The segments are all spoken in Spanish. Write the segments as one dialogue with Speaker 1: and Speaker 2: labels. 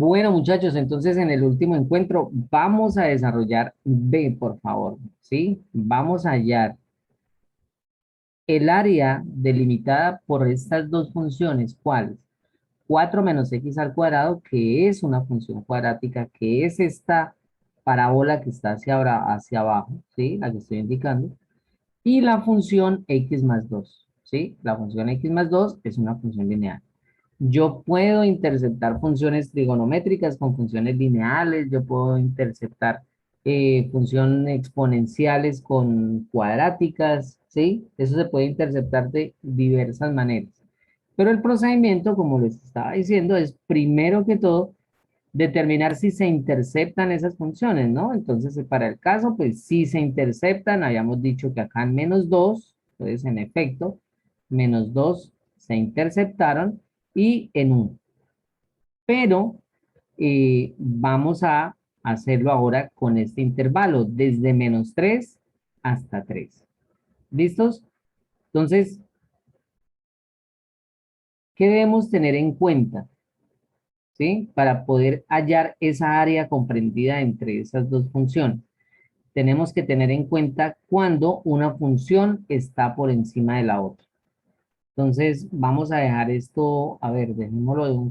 Speaker 1: Bueno, muchachos, entonces en el último encuentro vamos a desarrollar B, por favor, ¿sí? Vamos a hallar el área delimitada por estas dos funciones, ¿cuáles? 4 menos x al cuadrado, que es una función cuadrática, que es esta parábola que está hacia abajo, ¿sí? La que estoy indicando. Y la función x más 2, ¿sí? La función x más 2 es una función lineal. Yo puedo interceptar funciones trigonométricas con funciones lineales, yo puedo interceptar funciones exponenciales con cuadráticas, ¿sí? Eso se puede interceptar de diversas maneras. Pero el procedimiento, como les estaba diciendo, es primero que todo determinar si se interceptan esas funciones, ¿no? Entonces, para el caso, pues si se interceptan, habíamos dicho que acá en menos 2, entonces en efecto, menos 2 se interceptaron y en 1. Pero vamos a hacerlo ahora con este intervalo, desde menos 3 hasta 3. ¿Listos? Entonces, ¿qué debemos tener en cuenta? ¿Sí? Para poder hallar esa área comprendida entre esas dos funciones. Tenemos que tener en cuenta cuando una función está por encima de la otra. Entonces, vamos a dejar esto, a ver, dejémoslo de un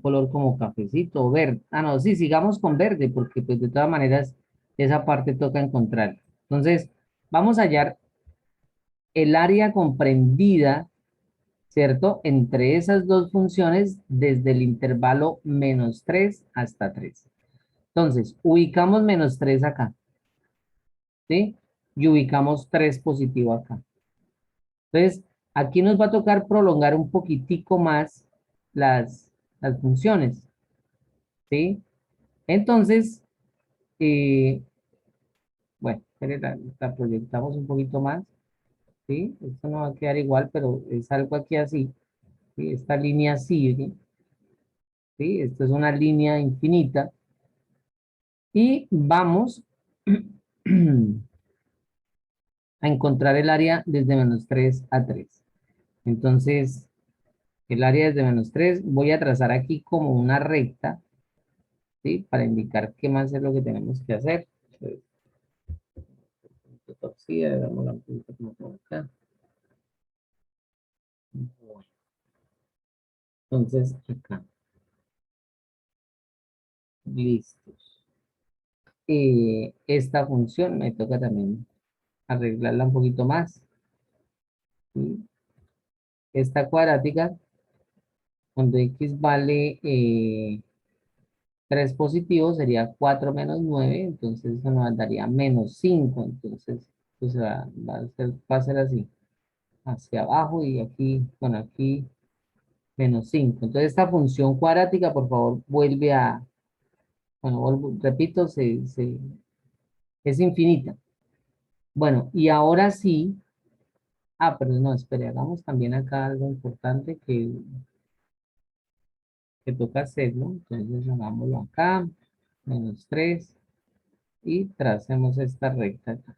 Speaker 1: color como cafecito o verde. Ah, no, sí, sigamos con verde, porque pues de todas maneras esa parte toca encontrar. Entonces, vamos a hallar el área comprendida, ¿cierto? Entre esas dos funciones desde el intervalo menos 3 hasta 3. Entonces, ubicamos menos 3 acá, ¿sí? Y ubicamos 3 positivo acá. Entonces, aquí nos va a tocar prolongar un poquitico más las funciones, ¿sí? Entonces, eh, bueno, espere, la proyectamos un poquito más, ¿sí? Esto no va a quedar igual, pero es algo aquí así, ¿sí? Esta línea sigue, ¿sí? Esto es una línea infinita y vamos a encontrar el área desde menos 3 a 3. Entonces, el área desde menos 3 voy a trazar aquí como una recta, ¿sí? Para indicar qué más es lo que tenemos que hacer. Entonces, punto torcida, le damos la punta como por acá. Bueno, entonces, acá, listos. Esta función me toca también arreglarla un poquito más, ¿sí? Esta cuadrática, cuando x vale 3 positivo, sería 4 menos 9, entonces eso nos daría menos 5, entonces pues, va a ser así, hacia abajo y aquí, bueno, aquí menos 5. Entonces esta función cuadrática, por favor, vuelve a, bueno, repito, es infinita. Bueno, y ahora sí, pero no, espere, hagamos también acá algo importante que toca hacerlo. Entonces hagámoslo acá, menos 3 y tracemos esta recta acá.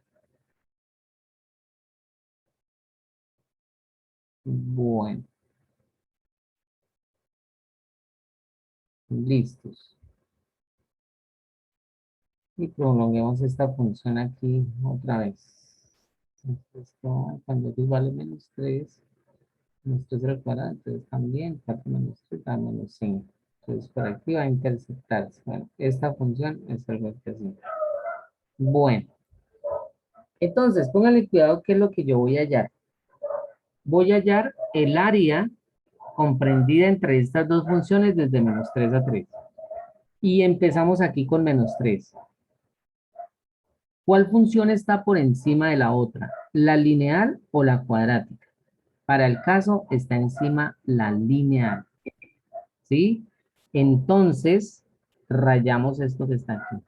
Speaker 1: Bueno, listos. Y prolonguemos esta función aquí otra vez. Entonces, cuando x vale menos 3 menos 3 al cuadrado, entonces también 4 menos 3 da menos 5. Entonces, por aquí va a interceptarse. Bueno, esta función es algo que así. Bueno, entonces, póngale cuidado qué es lo que yo voy a hallar. Voy a hallar el área comprendida entre estas dos funciones desde menos 3 a 3. Y empezamos aquí con menos 3. ¿Cuál función está por encima de la otra? ¿La lineal o la cuadrática? Para el caso está encima la lineal, ¿sí? Entonces, rayamos esto que está aquí,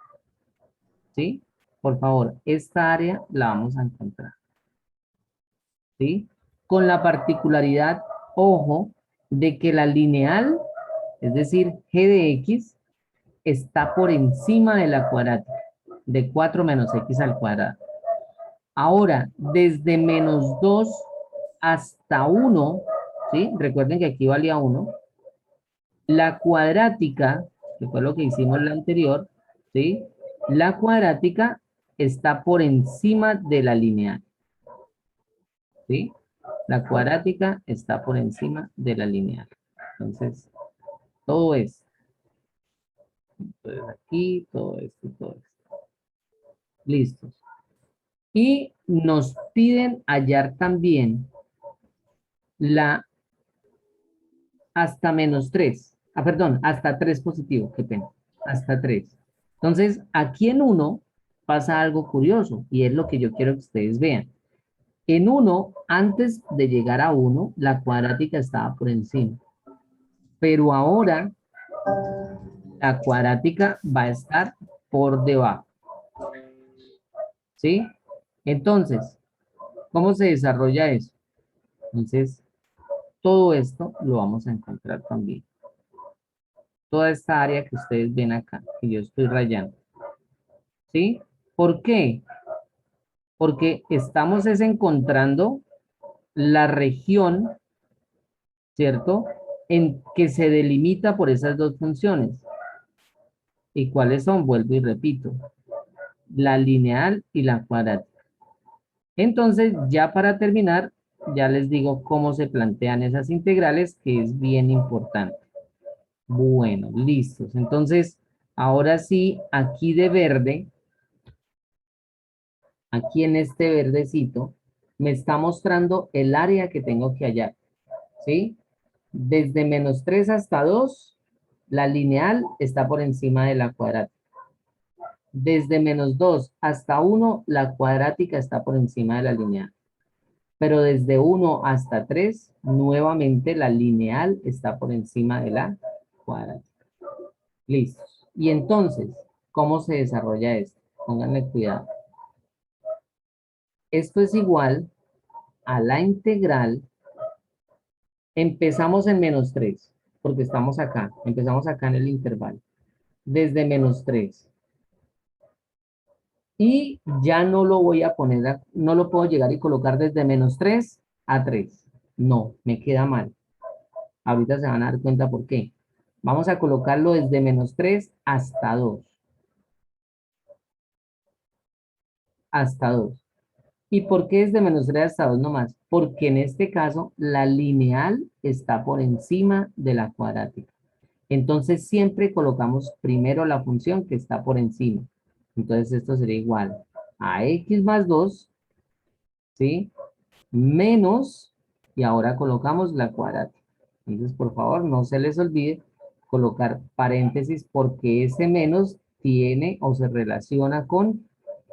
Speaker 1: ¿sí? Por favor, esta área la vamos a encontrar, ¿sí? Con la particularidad, ojo, de que la lineal, es decir, g de x, está por encima de la cuadrática, de 4 menos x al cuadrado. Ahora, desde menos 2 hasta 1, ¿sí? Recuerden que aquí valía 1. La cuadrática, que fue lo que hicimos la anterior, ¿sí? La cuadrática está por encima de la lineal, ¿sí? La cuadrática está por encima de la lineal. Entonces, todo esto. Entonces, aquí, todo esto, todo esto. Listos. Y nos piden hallar también la hasta -3. Ah, perdón, hasta 3 positivo, qué pena. Hasta 3. Entonces, aquí en uno pasa algo curioso y es lo que yo quiero que ustedes vean. En uno, antes de llegar a uno, la cuadrática estaba por encima. Pero ahora la cuadrática va a estar por debajo. ¿Sí? Entonces, ¿cómo se desarrolla eso? Entonces, todo esto lo vamos a encontrar también. Toda esta área que ustedes ven acá, que yo estoy rayando. ¿Sí? ¿Por qué? Porque estamos es encontrando la región, ¿cierto? En que se delimita por esas dos funciones. ¿Y cuáles son? Vuelvo y repito. La lineal y la cuadrática. Entonces, ya para terminar, ya les digo cómo se plantean esas integrales, que es bien importante. Bueno, listos. Entonces, ahora sí, aquí de verde, aquí en este verdecito, me está mostrando el área que tengo que hallar, ¿sí? Desde -3 hasta 2, la lineal está por encima de la cuadrática. Desde -2 hasta 1, la cuadrática está por encima de la lineal. Pero desde 1 hasta 3, nuevamente la lineal está por encima de la cuadrática. Listo. Y entonces, ¿cómo se desarrolla esto? Pónganle cuidado. Esto es igual a la integral. Empezamos en -3, porque estamos acá. Empezamos acá en el intervalo. Desde -3. Y ya no lo voy a poner, no lo puedo llegar y colocar desde -3 a 3. No, me queda mal. Ahorita se van a dar cuenta por qué. Vamos a colocarlo desde -3 hasta 2. Hasta 2. ¿Y por qué desde -3 hasta 2 nomás? Porque en este caso la lineal está por encima de la cuadrática. Entonces siempre colocamos primero la función que está por encima. Entonces esto sería igual a x más 2, ¿sí? Menos, y ahora colocamos la cuadrática. Entonces, por favor, no se les olvide colocar paréntesis porque ese menos tiene o se relaciona con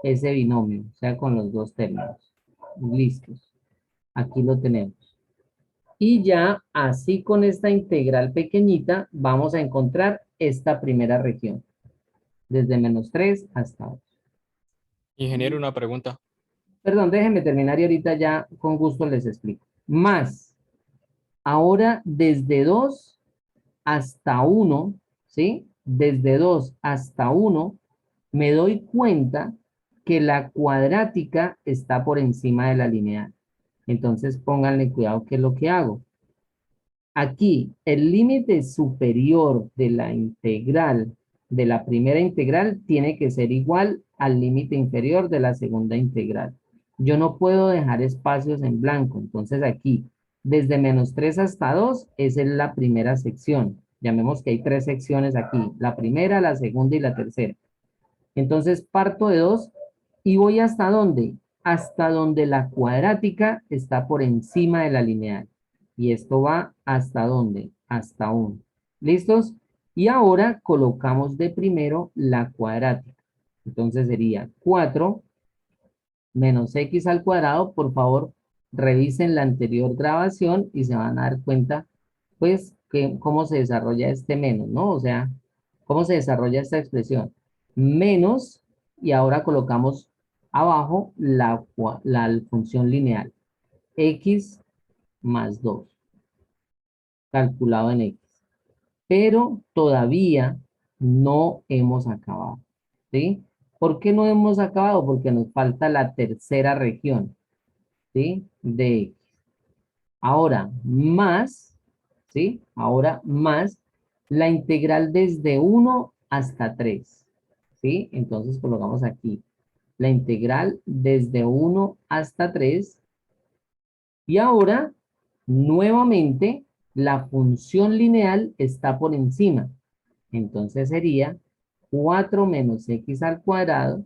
Speaker 1: ese binomio, o sea, con los dos términos. Listos. Aquí lo tenemos. Y ya así con esta integral pequeñita vamos a encontrar esta primera región, desde -3 hasta 2.
Speaker 2: Ingeniero, una pregunta.
Speaker 1: Perdón, déjenme terminar y ahorita ya con gusto les explico. Más, ahora desde 2 hasta 1, ¿sí? Desde 2 hasta 1, me doy cuenta que la cuadrática está por encima de la lineal. Entonces pónganle cuidado qué es lo que hago. Aquí, el límite superior de la integral, de la primera integral, tiene que ser igual al límite inferior de la segunda integral. Yo no puedo dejar espacios en blanco. Entonces aquí, desde -3 hasta 2, esa es la primera sección. Llamemos que hay 3 secciones aquí. La primera, la segunda y la tercera. Entonces parto de 2 y voy ¿hasta dónde? Hasta donde la cuadrática está por encima de la lineal. Y esto va ¿hasta dónde? Hasta 1. ¿Listos? Y ahora colocamos de primero la cuadrática. Entonces sería 4 menos x al cuadrado. Por favor, revisen la anterior grabación y se van a dar cuenta, pues, que cómo se desarrolla este menos, ¿no? O sea, cómo se desarrolla esta expresión. Menos, y ahora colocamos abajo la función lineal. X más 2, calculado en x. Pero todavía no hemos acabado, ¿sí? ¿Por qué no hemos acabado? Porque nos falta la tercera región, ¿sí? De x. Ahora, más, ¿sí? Ahora, más la integral desde 1 hasta 3, ¿sí? Entonces colocamos aquí la integral desde 1 hasta 3. Y ahora, nuevamente, la función lineal está por encima. Entonces sería 4 menos x al cuadrado,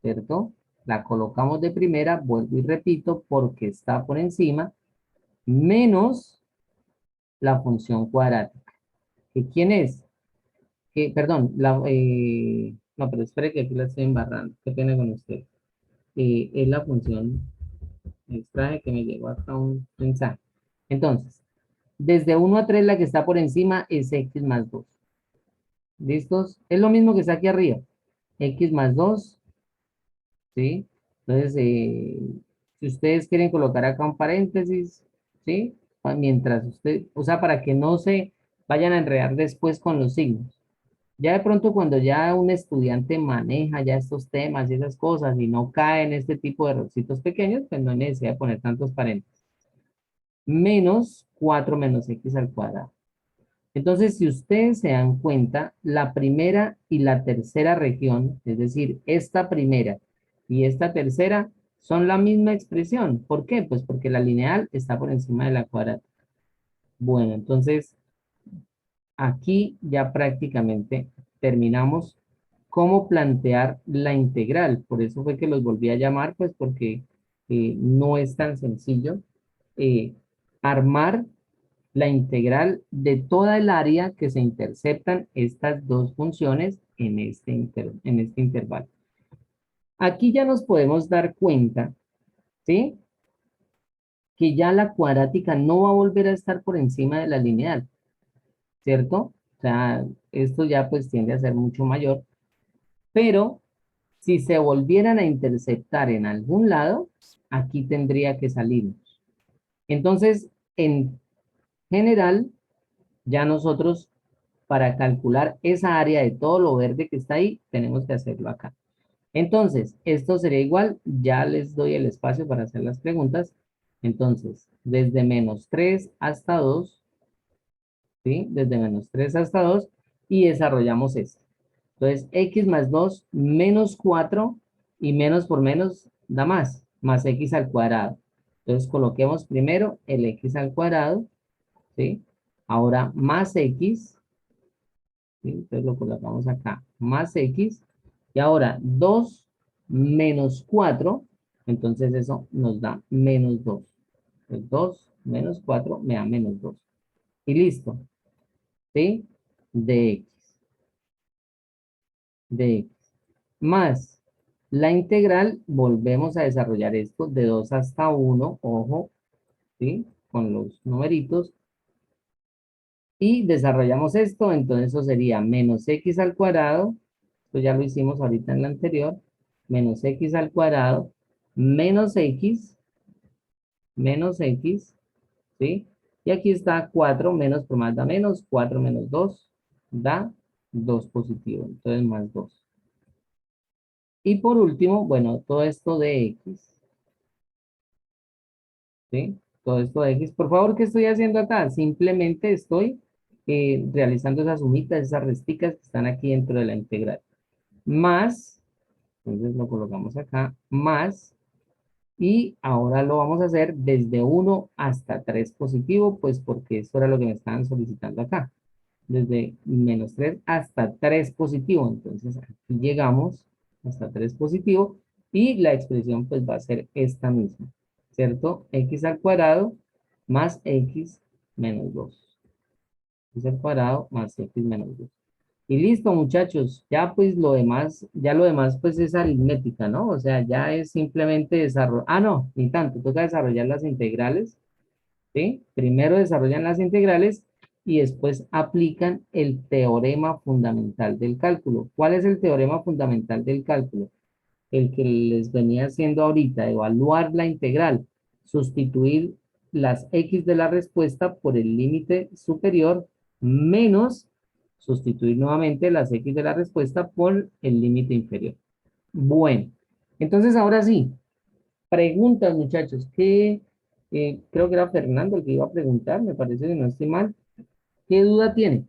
Speaker 1: ¿cierto? La colocamos de primera, vuelvo y repito, porque está por encima, menos la función cuadrática. ¿Que quién es? Perdón, no, pero espere que aquí la estoy embarrando. Qué pena con usted. Es la función extraje que me llegó acá un mensaje. Entonces, desde 1 a 3 la que está por encima es x más 2. ¿Listos? Es lo mismo que está aquí arriba. X más 2, ¿sí? Entonces, si ustedes quieren colocar acá un paréntesis, ¿sí? Mientras usted, o sea, para que no se vayan a enredar después con los signos. Ya de pronto cuando ya un estudiante maneja ya estos temas y esas cosas y no cae en este tipo de errorcitos pequeños, pues no hay necesidad de poner tantos paréntesis. Menos 4 menos x al cuadrado. Entonces, si ustedes se dan cuenta, la primera y la tercera región, es decir, esta primera y esta tercera, son la misma expresión. ¿Por qué? Pues porque la lineal está por encima de la cuadrática. Bueno, entonces, aquí ya prácticamente terminamos cómo plantear la integral. Por eso fue que los volví a llamar, pues porque no es tan sencillo eh, armar la integral de toda el área que se interceptan estas dos funciones en este intervalo. Aquí ya nos podemos dar cuenta, ¿sí? Que ya la cuadrática no va a volver a estar por encima de la lineal, ¿cierto? O sea, esto ya pues tiende a ser mucho mayor, pero si se volvieran a interceptar en algún lado, aquí tendría que salir. Entonces, en general, ya nosotros para calcular esa área de todo lo verde que está ahí, tenemos que hacerlo acá. Entonces, esto sería igual, ya les doy el espacio para hacer las preguntas. Entonces, desde -3 hasta 2, ¿sí? Desde -3 hasta 2 y desarrollamos esto. Entonces, x más 2 menos 4 y menos por menos da más x al cuadrado. Entonces, coloquemos primero el x al cuadrado, ¿sí? Ahora más x, ¿sí? Entonces lo colocamos acá, más x, y ahora 2 menos 4, entonces eso nos da -2. Entonces 2 menos 4 me da -2. Y listo, ¿sí? De x, de x. Más la integral, volvemos a desarrollar esto de 2 hasta 1, ojo, ¿sí? Con los numeritos, y desarrollamos esto, entonces eso sería menos x al cuadrado, esto ya lo hicimos ahorita en la anterior, menos x al cuadrado, menos x, ¿sí? Y aquí está 4 menos por más da menos, 4 menos 2 da 2 positivo, entonces más 2. Y por último, bueno, todo esto de x, ¿sí? Todo esto de x, por favor, ¿qué estoy haciendo acá? Simplemente estoy realizando esas sumitas, esas resticas que están aquí dentro de la integral. Más, entonces lo colocamos acá, más, y ahora lo vamos a hacer desde 1 hasta 3 positivo, pues porque esto era lo que me estaban solicitando acá. Desde -3 hasta 3 positivo, entonces aquí llegamos hasta 3 positivo, y la expresión pues va a ser esta misma, ¿cierto? X al cuadrado más x menos 2. X al cuadrado más x menos 2. Y listo, muchachos, ya pues lo demás pues es aritmética, ¿no? O sea, ya es simplemente desarrollar, no, ni tanto, toca desarrollar las integrales, ¿sí? Primero desarrollan las integrales y después aplican el teorema fundamental del cálculo. ¿Cuál es el teorema fundamental del cálculo? El que les venía haciendo ahorita, evaluar la integral, sustituir las x de la respuesta por el límite superior menos sustituir nuevamente las x de la respuesta por el límite inferior. Bueno, entonces ahora sí, preguntas muchachos, que creo que era Fernando el que iba a preguntar, me parece que no estoy mal. ¿Qué duda tiene?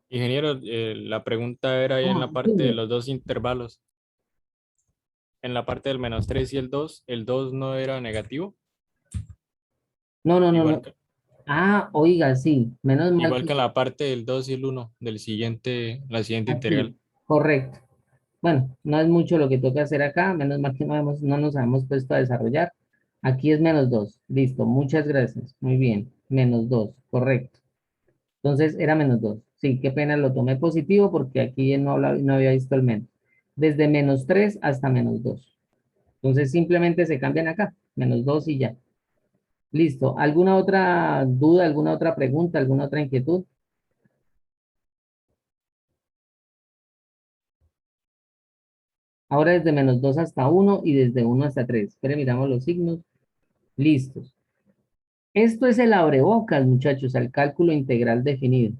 Speaker 2: Ingeniero, la pregunta era ahí en
Speaker 1: Ah,
Speaker 2: la parte de
Speaker 1: dime.
Speaker 2: los dos intervalos. En la parte del -3 y el 2 no era negativo.
Speaker 1: No, no, no,
Speaker 2: Igual
Speaker 1: no.
Speaker 2: que,
Speaker 1: Ah, oiga, sí, menos mal
Speaker 2: igual
Speaker 1: que
Speaker 2: que en la parte del 2 y el uno del siguiente, la siguiente
Speaker 1: aquí,
Speaker 2: integral.
Speaker 1: correcto. Bueno, no es mucho lo que toca hacer acá, menos mal que no nos hemos puesto a desarrollar. Aquí es -2. Listo, muchas gracias. Muy bien, -2, correcto. Entonces era -2. Sí, qué pena, lo tomé positivo porque aquí no había visto el menos. Desde -3 hasta -2. Entonces simplemente se cambian acá, -2 y ya. Listo. ¿Alguna otra duda, alguna otra pregunta, alguna otra inquietud? Ahora desde -2 hasta 1 y desde 1 hasta 3. Espere, miramos los signos. Listos. Esto es el abrebocas, muchachos, al cálculo integral definido.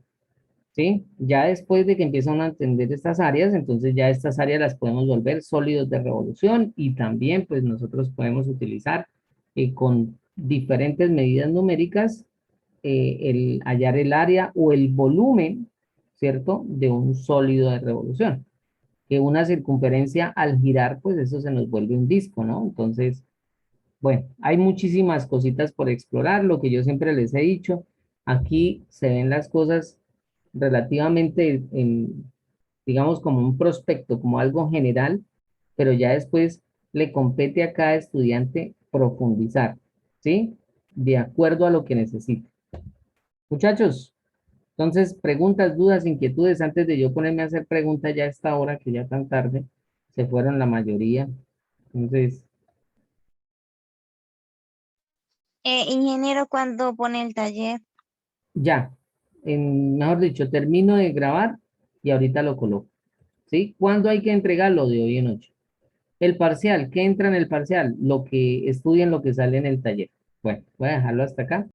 Speaker 1: ¿Sí? Ya después de que empiezan a entender estas áreas, entonces ya estas áreas las podemos volver sólidos de revolución y también pues nosotros podemos utilizar con diferentes medidas numéricas el hallar el área o el volumen, ¿cierto? De un sólido de revolución. Que una circunferencia al girar, pues eso se nos vuelve un disco, ¿no? Entonces, bueno, hay muchísimas cositas por explorar, lo que yo siempre les he dicho, aquí se ven las cosas relativamente digamos, como un prospecto, como algo general, pero ya después le compete a cada estudiante profundizar, ¿sí? De acuerdo a lo que necesite. Muchachos, entonces, preguntas, dudas, inquietudes, antes de yo ponerme a hacer preguntas ya a esta hora, que ya tan tarde, se fueron la mayoría. Entonces,
Speaker 3: Ingeniero, ¿cuándo pone el taller?
Speaker 1: ya, mejor dicho, termino de grabar y ahorita lo coloco. ¿Sí? ¿Cuándo hay que entregarlo? De hoy en ocho. El parcial, ¿qué entra en el parcial? Lo que estudien, lo que sale en el taller. Bueno, voy a dejarlo hasta acá.